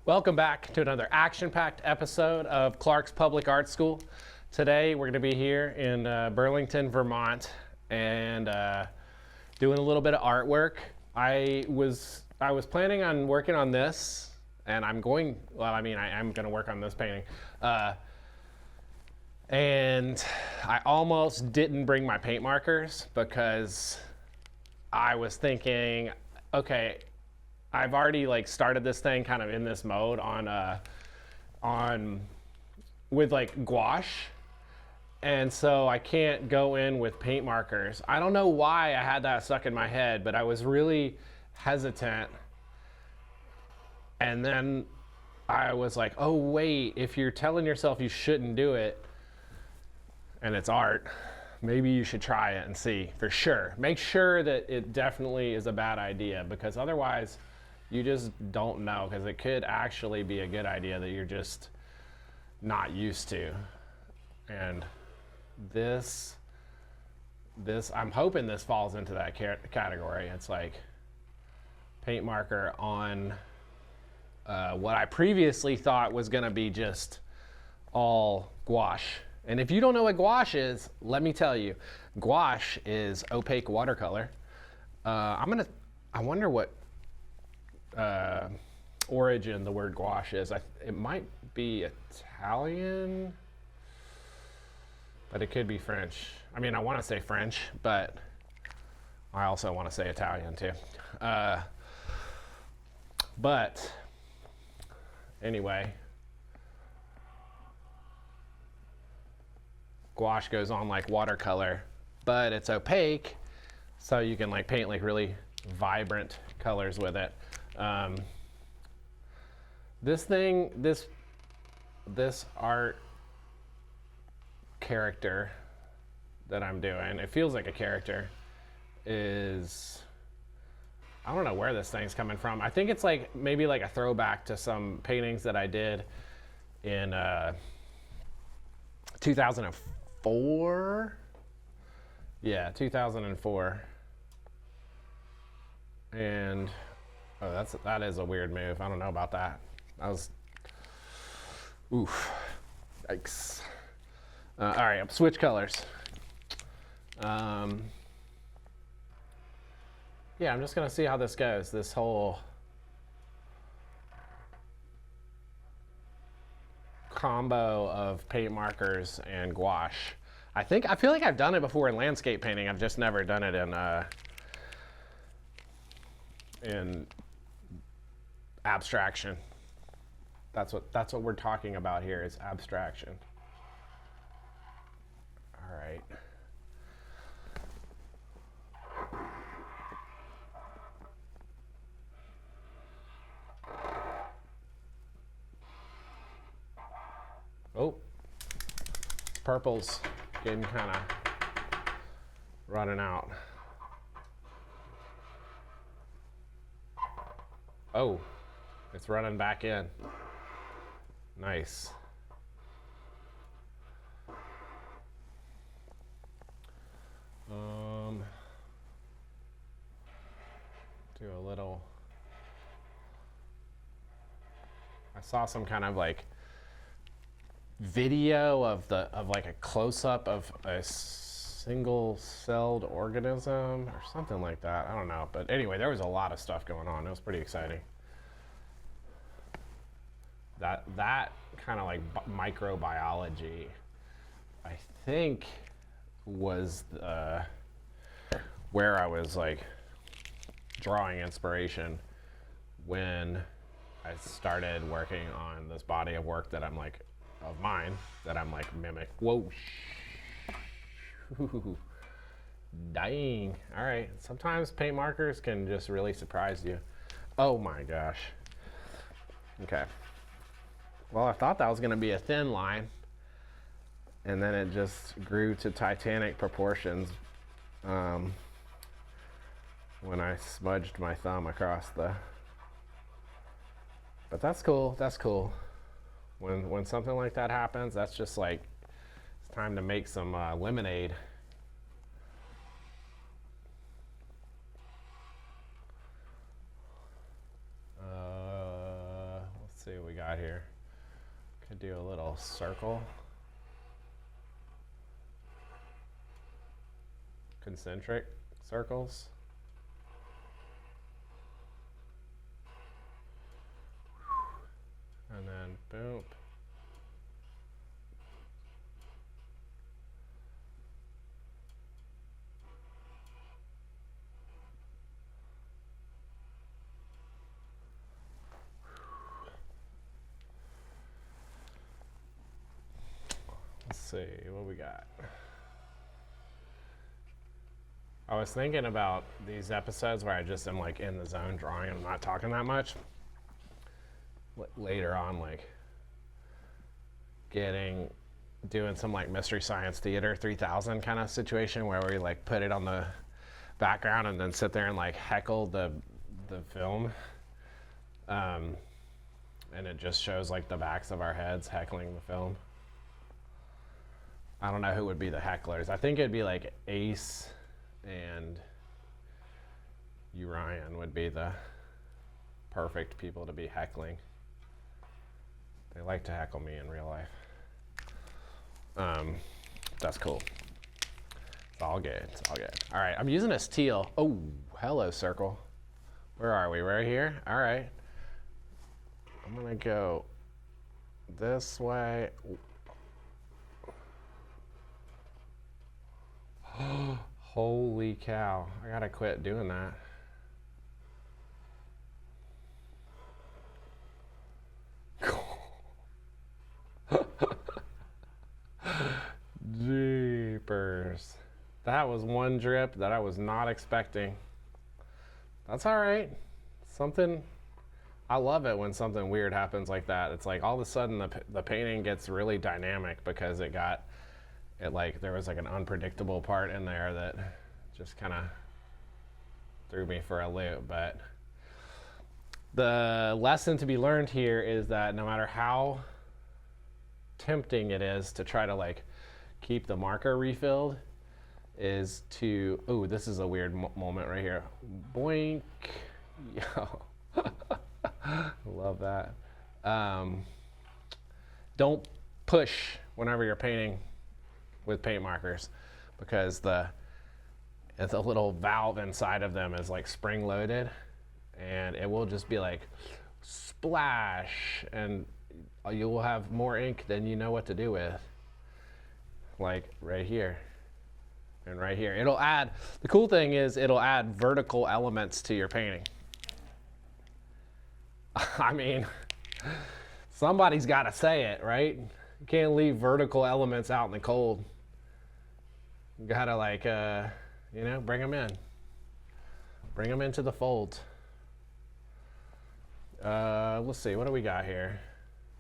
Welcome back to another action-packed episode of Clark's Public Art School. Today we're going to be here in Burlington, Vermont, and doing a little bit of artwork. I was planning on working on this, and I'm going to work on this painting. And I almost didn't bring my paint markers because I was thinking, okay, I've already started this thing kind of in this mode with gouache, and so I can't go in with paint markers. I don't know why I had that stuck in my head, but I was really hesitant. And then I was like, oh wait, if you're telling yourself you shouldn't do it and it's art, maybe you should try it and see for sure. Make sure that it definitely is a bad idea, because otherwise you just don't know, because it could actually be a good idea that you're just not used to. And this I'm hoping this falls into that category. It's like paint marker on what I previously thought was going to be just all gouache. And if you don't know what gouache is, let me tell you, gouache is opaque watercolor. I wonder what origin the word gouache is. It might be Italian, but it could be French. I mean, I want to say French, but I also want to say Italian too. But anyway, gouache goes on like watercolor, but it's opaque, so you can paint really vibrant colors with it. This art character that I'm doing, it feels like a character, is, I don't know where this thing's coming from. I think it's maybe a throwback to some paintings that I did in 2004. Yeah, 2004. And oh, that is a weird move. I don't know about that. Oof, yikes. All right, switch colors. Yeah, I'm just gonna see how this goes. This whole combo of paint markers and gouache. I feel like I've done it before in landscape painting. I've just never done it in abstraction. That's what we're talking about here, is abstraction. All right. Oh, purple's getting kind of running out. Oh, it's running back in. Nice. Do a little. I saw some kind of video of a close-up of a single-celled organism or something like that. I don't know, but anyway, there was a lot of stuff going on. It was pretty exciting. That kind of microbiology, I think, was where I was drawing inspiration when I started working on this body of work that I'm of mine that I'm mimic. Whoa, dying. All right, sometimes paint markers can just really surprise you. Oh my gosh. Okay. Well, I thought that was going to be a thin line, and then it just grew to Titanic proportions when I smudged my thumb across the. But that's cool. That's cool. When something like that happens, that's just it's time to make some lemonade. Let's see what we got here. Could do a little circle. Concentric circles. And then boom. Let's see what we got. I was thinking about these episodes where I just am like in the zone drawing and I'm not talking that much. Later on, like doing some like Mystery Science Theater 3000 kind of situation where we like put it on the background and then sit there and like heckle the film. And it just shows like the backs of our heads heckling the film. I don't know who would be the hecklers. I think it'd be like Ace and Urian would be the perfect people to be heckling. They like to heckle me in real life. That's cool. It's all good. It's all good. All right, I'm using a teal. Oh, hello, circle. Where are we? Right here? All right. I'm gonna go this way. Holy cow. I gotta quit doing that. Jeepers. That was one drip that I was not expecting. That's all right. I love it when something weird happens like that. It's like all of a sudden the painting gets really dynamic because there was like an unpredictable part in there that just kind of threw me for a loop. But the lesson to be learned here is that no matter how tempting it is to try to like keep the marker refilled, is to, oh, this is a weird moment right here. Boink. Yo. Love that. Don't push whenever you're painting with paint markers, because the little valve inside of them is like spring loaded, and it will just be like splash, and you will have more ink than you know what to do with. Like right here and right here. The cool thing is it'll add vertical elements to your painting. I mean, somebody's got to say it, right? You can't leave vertical elements out in the cold. You gotta like, bring them in. Bring them into the fold. Let's see, what do we got here?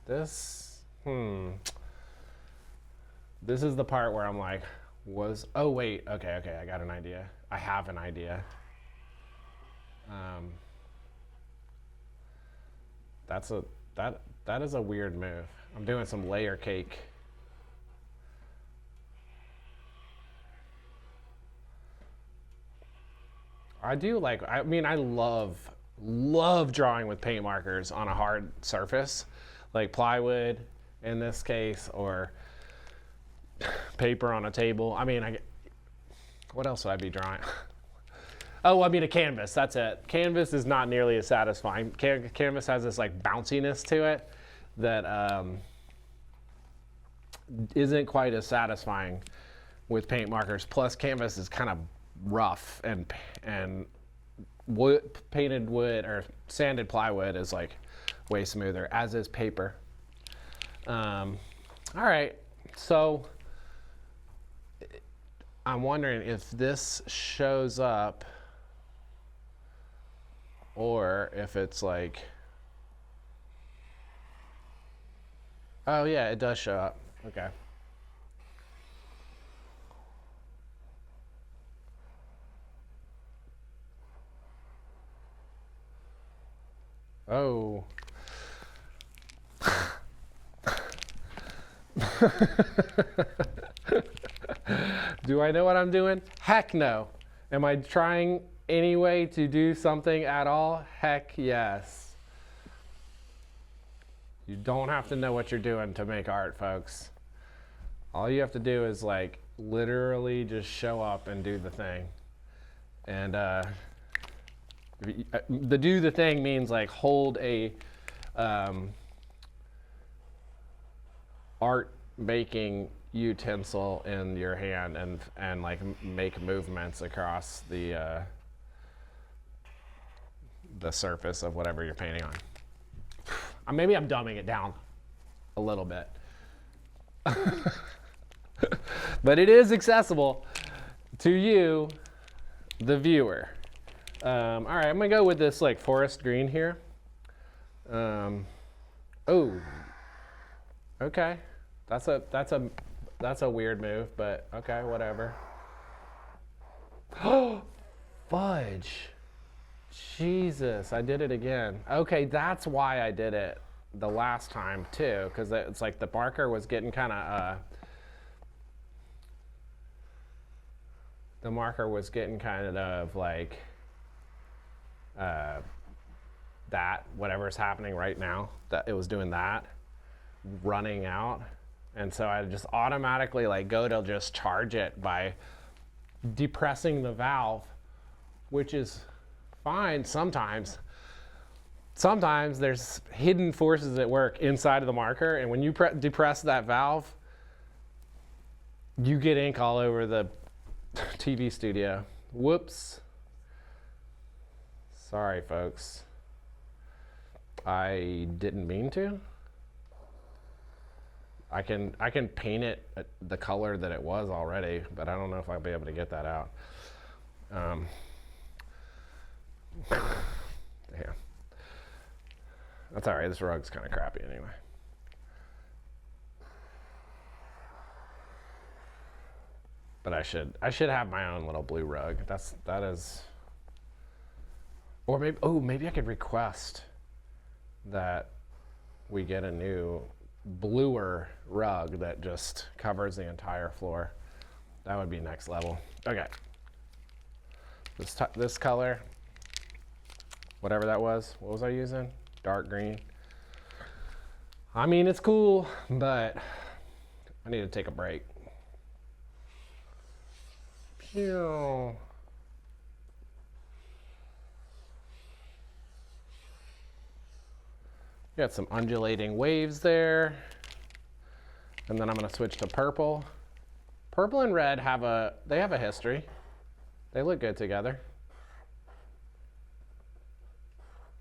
This is the part where I'm like, oh wait, okay, I got an idea. I have an idea. That is a weird move. I'm doing some layer cake. I love drawing with paint markers on a hard surface, like plywood in this case, or paper on a table. I mean, what else would I be drawing? Oh, I mean a canvas, that's it. Canvas is not nearly as satisfying. Canvas has this like bounciness to it that isn't quite as satisfying with paint markers. Plus canvas is kind of rough, and painted wood or sanded plywood is like way smoother, as is paper. All right, so I'm wondering if this shows up or if it's like, oh yeah, it does show up. Okay. Oh. Do I know what I'm doing? Heck no. Am I trying anyway to do something at all? Heck yes. You don't have to know what you're doing to make art, folks. All you have to do is like literally just show up and do the thing. And the do the thing means like hold a art making utensil in your hand and like make movements across the surface of whatever you're painting on. Maybe I'm dumbing it down a little bit. But it is accessible to you, the viewer. All right, I'm gonna go with this like forest green here. Oh, okay. That's a weird move, but okay, whatever. Oh, fudge. Jesus, I did it again. Okay, that's why I did it the last time too, because it's like the marker was getting kind of like that, whatever's happening right now, that it was doing that, running out. And so I just automatically like go to just charge it by depressing the valve, which is fine sometimes. Sometimes there's hidden forces at work inside of the marker, and when you depress that valve, you get ink all over the TV studio. Whoops. Sorry, folks. I didn't mean to. I can paint it the color that it was already, but I don't know if I'll be able to get that out. Damn. That's all right. This rug's kind of crappy anyway. But I should have my own little blue rug. That is. Or maybe I could request that we get a new bluer rug that just covers the entire floor. That would be next level. Okay. This color, whatever that was, what was I using? Dark green. I mean, it's cool, but I need to take a break. Pew. Got some undulating waves there. And then I'm going to switch to purple. Purple and red have a history. They look good together.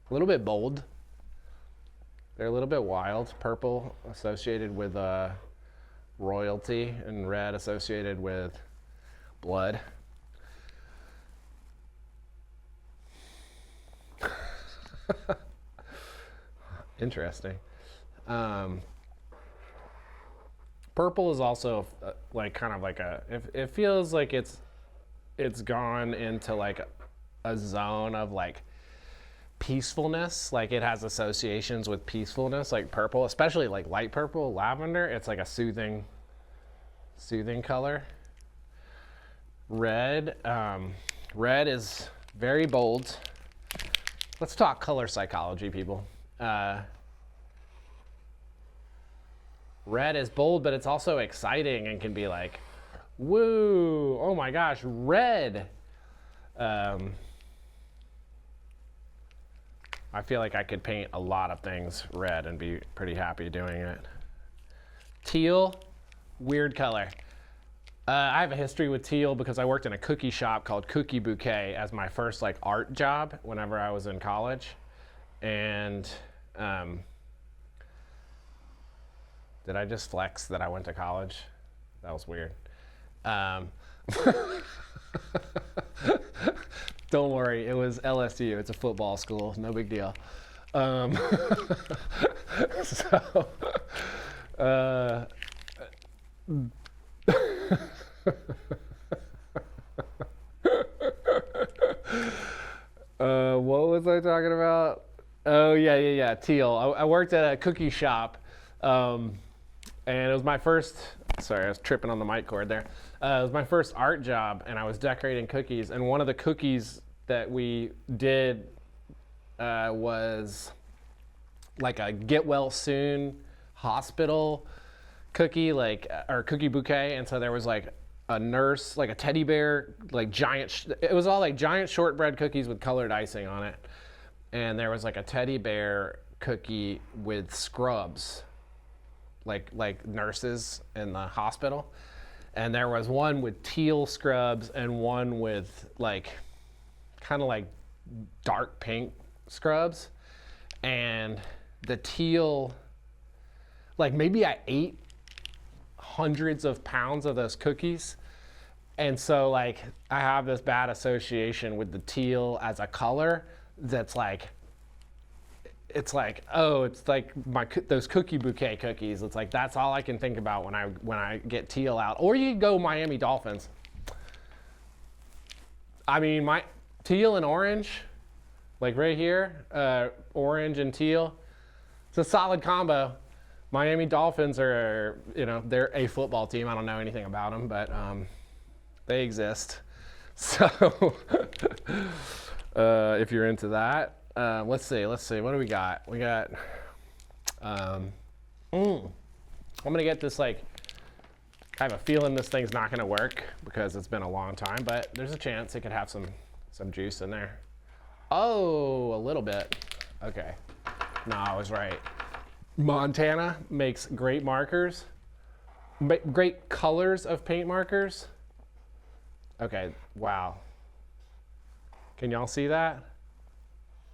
A little bit bold. They're a little bit wild. Purple associated with royalty, and red associated with blood. Interesting. Purple is also like kind of like it feels like it's gone into like a zone of like peacefulness. Like it has associations with peacefulness, like purple, especially like light purple, lavender. It's like a soothing color. Red is very bold. Let's talk color psychology, people. Red is bold, but it's also exciting and can be like, woo, oh my gosh, red. I feel like I could paint a lot of things red and be pretty happy doing it. Teal, weird color. I have a history with teal because I worked in a cookie shop called Cookie Bouquet as my first like art job whenever I was in college. And did I just flex that I went to college? That was weird. Don't worry, it was LSU. It's a football school, no big deal. What was I talking about? Oh, yeah, teal. I worked at a cookie shop, and it was my first, sorry, I was tripping on the mic cord there. It was my first art job, and I was decorating cookies, and one of the cookies that we did was like a get well soon hospital cookie, like, or cookie bouquet. And so there was like a nurse, like a teddy bear, like giant, it was all like giant shortbread cookies with colored icing on it. And there was like a teddy bear cookie with scrubs, like nurses in the hospital. And there was one with teal scrubs and one with like, kind of like dark pink scrubs. And the teal, like maybe I ate hundreds of pounds of those cookies. And so like I have this bad association with the teal as a color that's like, it's like, oh, it's like those cookie bouquet cookies. It's like, that's all I can think about when I get teal out. Or you go Miami Dolphins. I mean, my teal and orange, like right here, orange and teal, it's a solid combo. Miami Dolphins are, you know, they're a football team. I don't know anything about them, but they exist. So if you're into that, let's see. What do we got? We got, I'm gonna get this, like, I have a feeling this thing's not gonna work because it's been a long time, but there's a chance it could have some juice in there. Oh, a little bit. Okay. No, I was right. Montana makes great markers, great colors of paint markers. Okay, wow. Can y'all see that?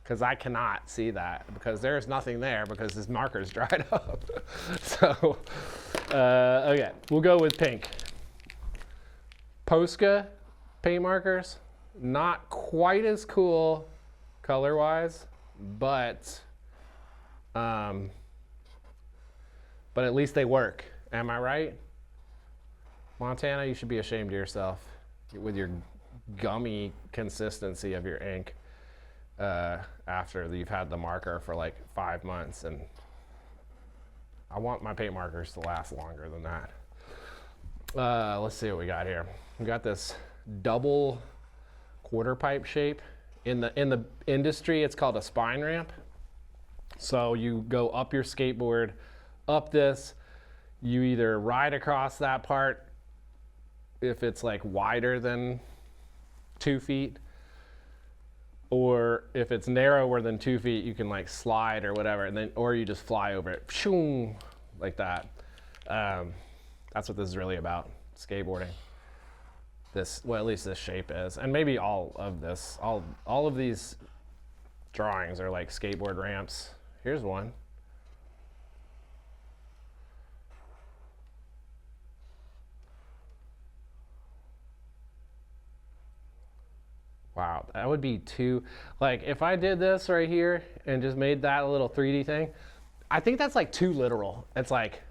Because I cannot see that because there's nothing there because this marker's dried up. So, okay, we'll go with pink. Posca paint markers, not quite as cool color-wise, but at least they work. Am I right? Montana, you should be ashamed of yourself with your gummy consistency of your ink after you've had the marker for like 5 months. And I want my paint markers to last longer than that. Let's see what we got here. We got this double quarter pipe shape. In the industry, it's called a spine ramp. So you go up your skateboard, up this, you either ride across that part if it's like wider than 2 feet, or if it's narrower than 2 feet, you can like slide or whatever, and then, or you just fly over it, pshoo, like that. That's what this is really about, skateboarding. This, well, at least this shape is, and maybe all of this, all of these drawings are like skateboard ramps. Here's one. Wow, that would be too, like if I did this right here and just made that a little 3D thing, I think that's like too literal. It's like,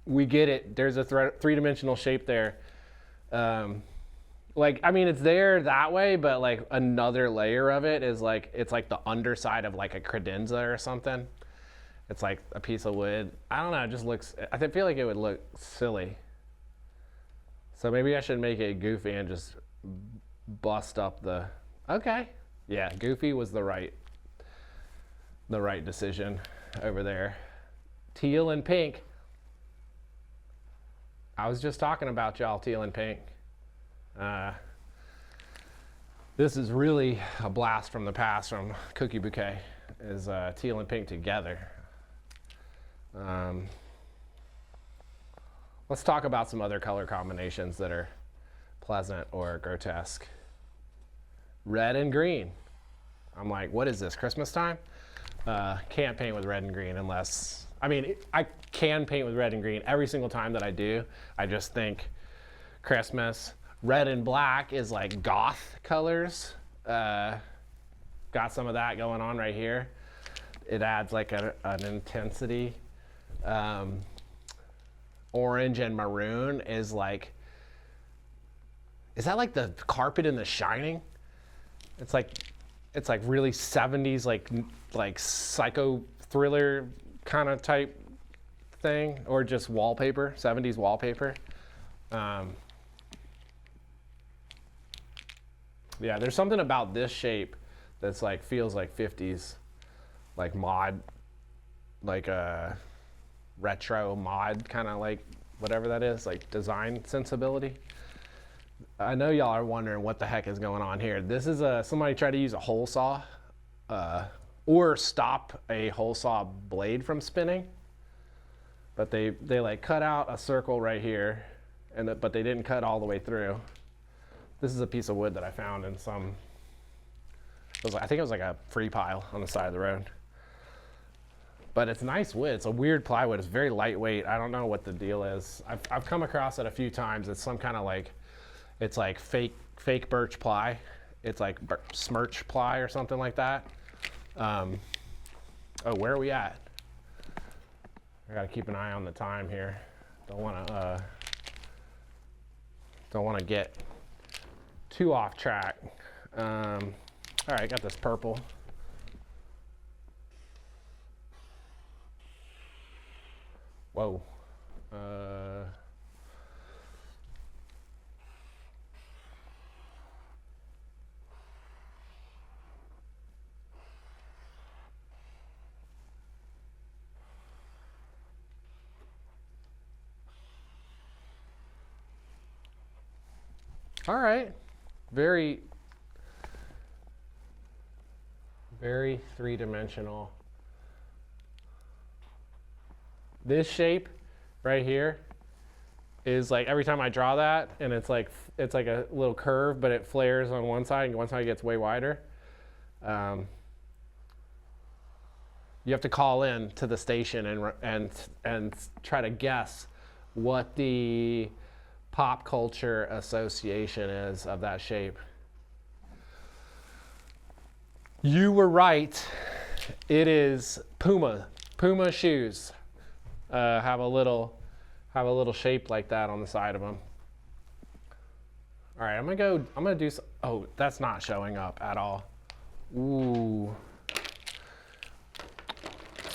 we get it, there's a three-dimensional shape there. Like, I mean, it's there that way, but like another layer of it is like, it's like the underside of like a credenza or something. It's like a piece of wood. I don't know, it just looks, I feel like it would look silly. So maybe I should make it goofy and just bust up the, okay. Yeah, goofy was the right decision over there. Teal and pink. I was just talking about y'all, teal and pink. This is really a blast from the past from Cookie Bouquet, is teal and pink together. Let's talk about some other color combinations that are pleasant or grotesque. Red and green. I'm like, what is this, Christmas time? Can't paint with red and green unless, I mean, I can paint with red and green every single time that I do. I just think Christmas. Red and black is like goth colors. Got some of that going on right here. It adds like an intensity. Orange and maroon is like, is that like the carpet in The Shining? It's like really 70s, like psycho thriller kind of type thing, or just wallpaper, 70s wallpaper. Yeah, there's something about this shape that's like, feels like 50s, like mod like a retro mod, kind of like whatever that is, like design sensibility. I know y'all are wondering what the heck is going on here. This is somebody tried to use a hole saw or stop a hole saw blade from spinning, but they like cut out a circle right here, but they didn't cut all the way through. This is a piece of wood that I found in I think it was like a free pile on the side of the road. But it's nice wood. It's a weird plywood. It's very lightweight. I don't know what the deal is. I've come across it a few times. It's some kind of like, it's like fake birch ply. It's like smirch ply or something like that. Oh, where are we at? I gotta keep an eye on the time here. Don't wanna get too off track. All right, got this purple. Whoa. All right, very three-dimensional. This shape right here is like every time I draw that, and it's like a little curve, but it flares on one side, and one side gets way wider. You have to call in to the station and try to guess what the pop culture association is of that shape. You were right. It is Puma. Puma shoes have a little shape like that on the side of them. All right, I'm gonna do. Oh, that's not showing up at all. Ooh.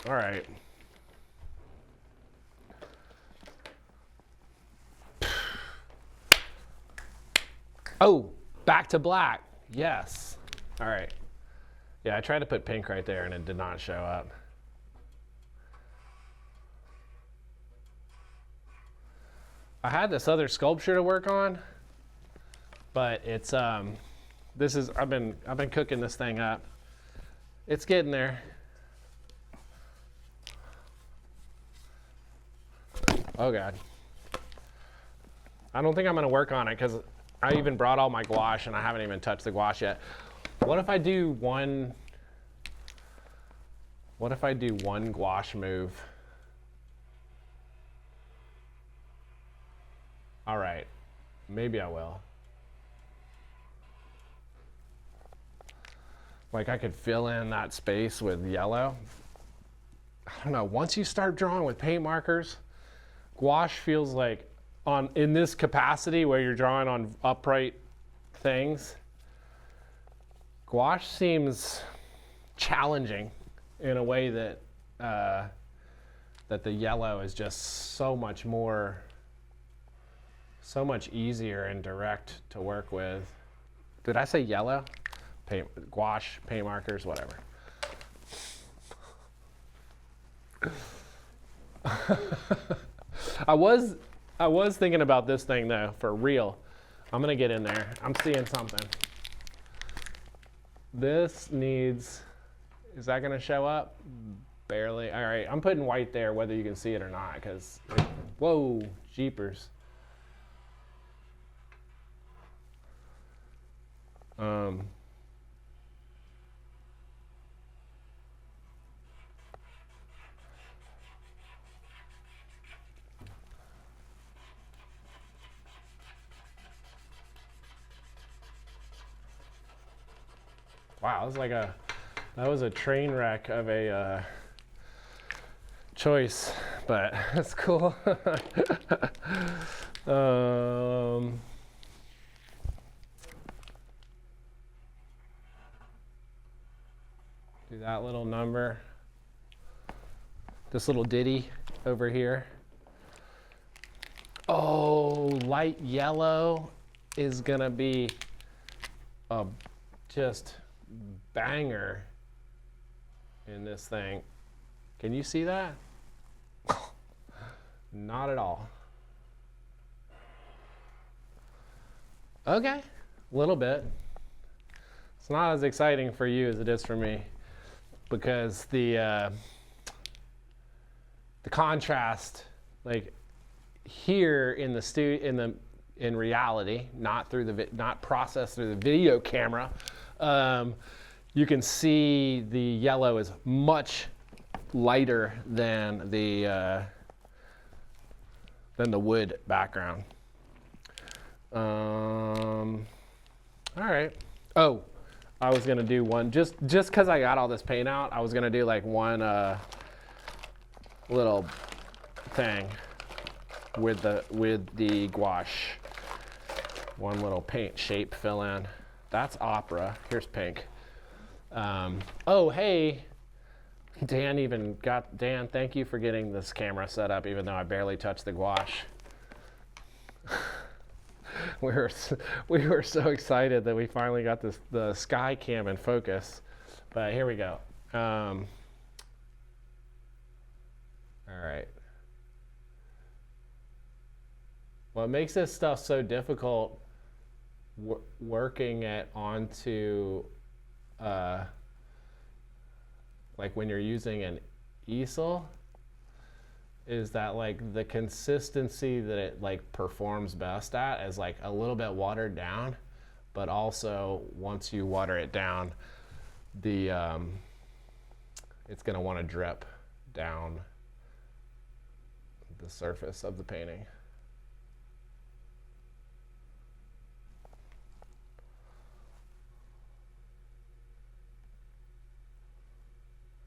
All right. Oh, back to black. Yes. All right. Yeah, I tried to put pink right there and it did not show up. I had this other sculpture to work on, but it's I've been cooking this thing up. It's getting there. Oh God. I don't think I'm gonna work on it because I even brought all my gouache and I haven't even touched the gouache yet. What if I do one gouache move? All right, maybe I will. Like I could fill in that space with yellow. I don't know, once you start drawing with paint markers, gouache feels like in this capacity where you're drawing on upright things, gouache seems challenging in a way that that the yellow is just so much easier and direct to work with. Did I say yellow? Gouache, paint markers, whatever. I was thinking about this thing though, for real. I'm gonna get in there. I'm seeing something. This needs, is that gonna show up? Barely. All right, I'm putting white there whether you can see it or not, because, whoa, jeepers. Wow, that was a train wreck of a choice, but that's cool. Do that little number, this little ditty over here. Oh, light yellow is gonna be a just banger in this thing. Can you see that? Not at all. Okay, a little bit. It's not as exciting for you as it is for me, because the contrast, like here in the in reality, not processed through the video camera, you can see the yellow is much lighter than the wood background. All right. Oh, I was gonna do one just because I got all this paint out. I was gonna do like one little thing with the gouache. One little paint shape fill in. That's opera. Here's pink. Oh, hey. Dan, thank you for getting this camera set up, even though I barely touched the gouache. We were so excited that we finally got the sky cam in focus, but here we go. All right. What makes this stuff so difficult working it onto like when you're using an easel is that like the consistency that it like performs best at is like a little bit watered down, but also once you water it down, the it's going to want to drip down the surface of the painting.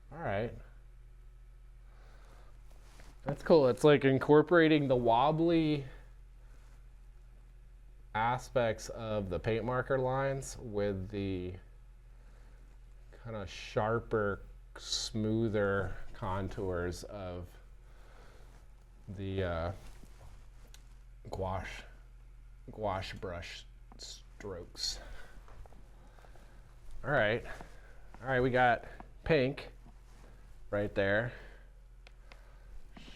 All right. That's cool. It's like incorporating the wobbly aspects of the paint marker lines with the kind of sharper, smoother contours of the gouache brush strokes. All right, we got pink right there.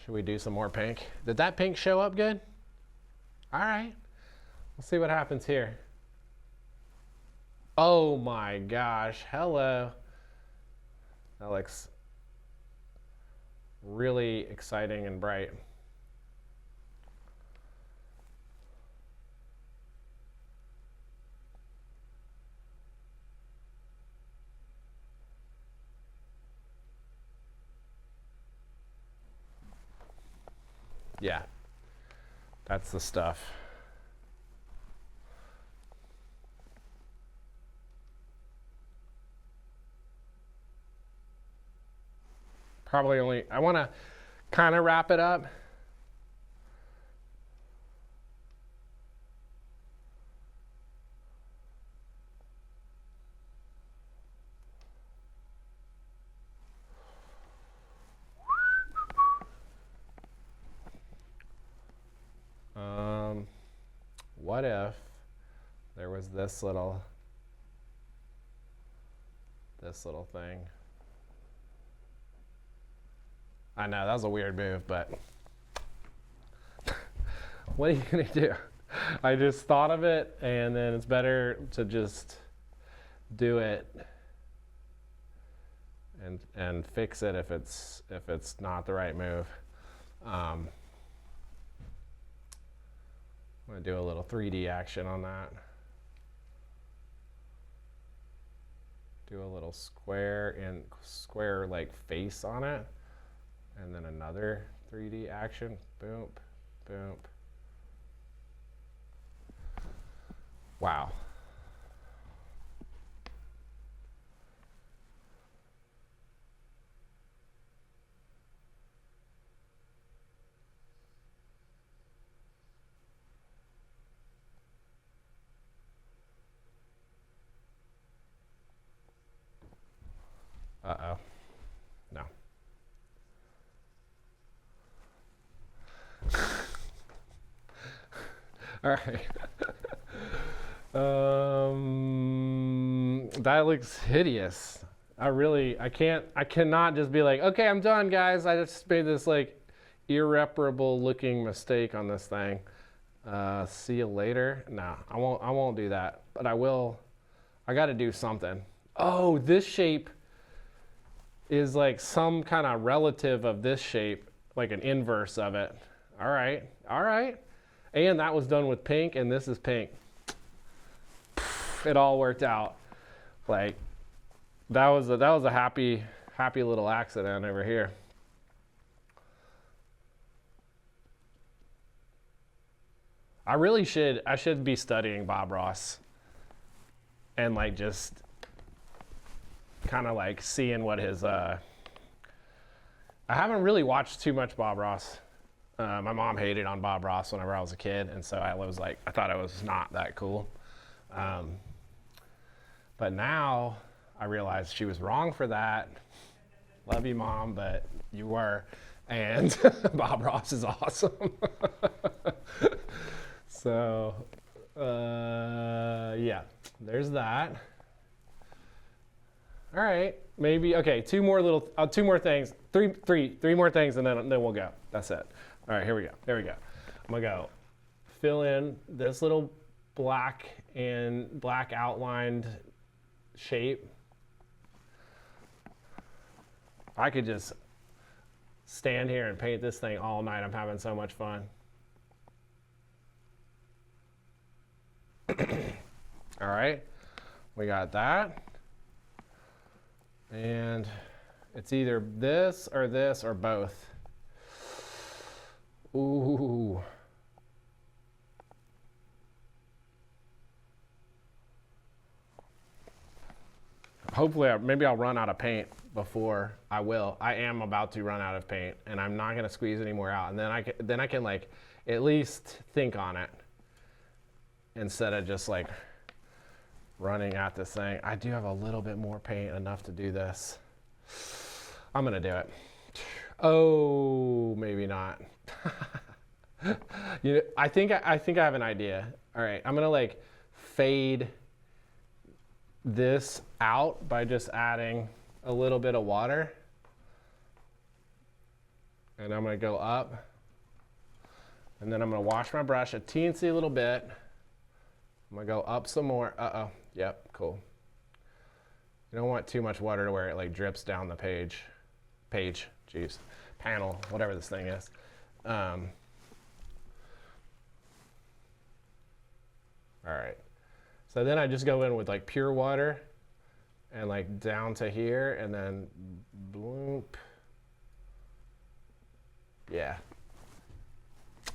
Should we do some more pink? Did that pink show up good? All right, we'll see what happens here. Oh my gosh, hello. That looks really exciting and bright. Yeah, that's the stuff. Probably only, I want to kind of wrap it up. What if there was this little thing? I know, that was a weird move, but what are you gonna do? I just thought of it, and then it's better to just do it and fix it if it's not the right move. I'm gonna do a little 3D action on that. Do a little square like face on it, and then another 3D action. Boom, boom. Wow. Uh-oh. No. All right. That looks hideous. I cannot just be like, okay, I'm done, guys. I just made this like irreparable looking mistake on this thing. See you later. No, I won't do that, but I will. I got to do something. Oh, this shape is like some kind of relative of this shape, like an inverse of it. All right. And that was done with pink, and this is pink. It all worked out. Like that was a happy little accident over here. I should be studying Bob Ross and like just kind of like seeing what his I haven't really watched too much Bob Ross. My mom hated on Bob Ross whenever I was a kid, and so I thought it was not that cool. But now I realized she was wrong for that. Love you, Mom, but you were. And Bob Ross is awesome. So, yeah, there's that. All right, maybe, okay, two more things, three more things, and then we'll go. That's it. All right, here we go. I'm gonna go fill in this little black outlined shape. I could just stand here and paint this thing all night. I'm having so much fun. All right, we got that. And it's either this or both. Ooh. Hopefully, maybe I'll run out of paint before I will. I am about to run out of paint, and I'm not gonna squeeze any more out. And then I can like at least think on it instead of just like running at this thing. I do have a little bit more paint, enough to do this. I'm gonna do it. Oh, maybe not. I think I have an idea. All right, I'm gonna like fade this out by just adding a little bit of water, and I'm gonna go up, and then I'm gonna wash my brush a teensy little bit. I'm gonna go up some more. Yep, cool. You don't want too much water to where it like drips down the panel, whatever this thing is. All right, so then I just go in with like pure water and like down to here, and then bloop. Yeah,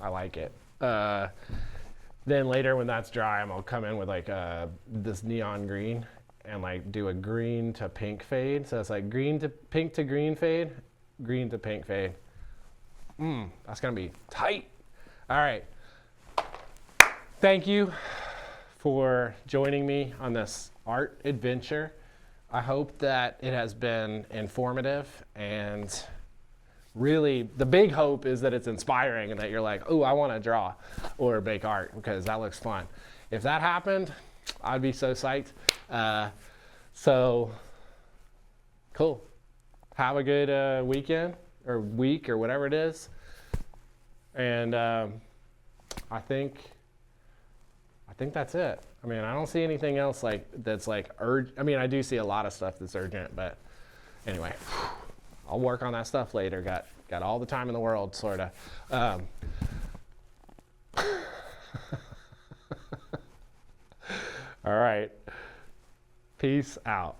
I like it. Then later when that's dry, I'm gonna come in with like this neon green and like do a green to pink fade. So it's like green to pink to green fade, green to pink fade. That's gonna be tight. All right. Thank you for joining me on this art adventure. I hope that it has been informative, and really the big hope is that it's inspiring and that you're like, oh, I want to draw or make art because that looks fun. If that happened, I'd be so psyched. So cool. Have a good weekend or week or whatever it is. And I think that's it. I mean, I don't see anything else like that's like urgent. I mean, I do see a lot of stuff that's urgent, but anyway, I'll work on that stuff later. Got all the time in the world, sort of. All right. Peace out.